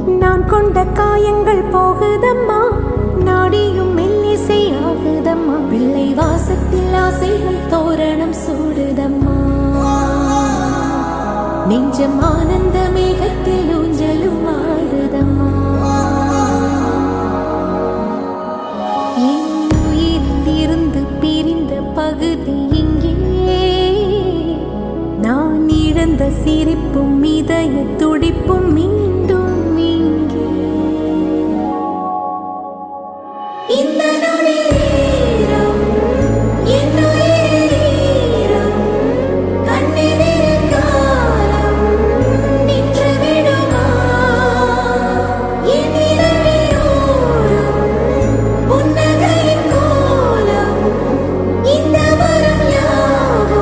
நான் கொண்ட காயங்கள் போகுதம்மா, நாடியும் மெல்லிசை ஆகுதம்மா. பிள்ளை வாசத்தில் ஆசைகள் தோரணம் சூடுதம்மா. நெஞ்சம் ஆனந்த மேகத்தில் ஊஞ்சலும் ஆடுதம்மா. என் உயிரிலிருந்து பிரிந்த பகுதி இங்கே, நான் இழந்த சிரிப்பும் இதய துடிப்பும்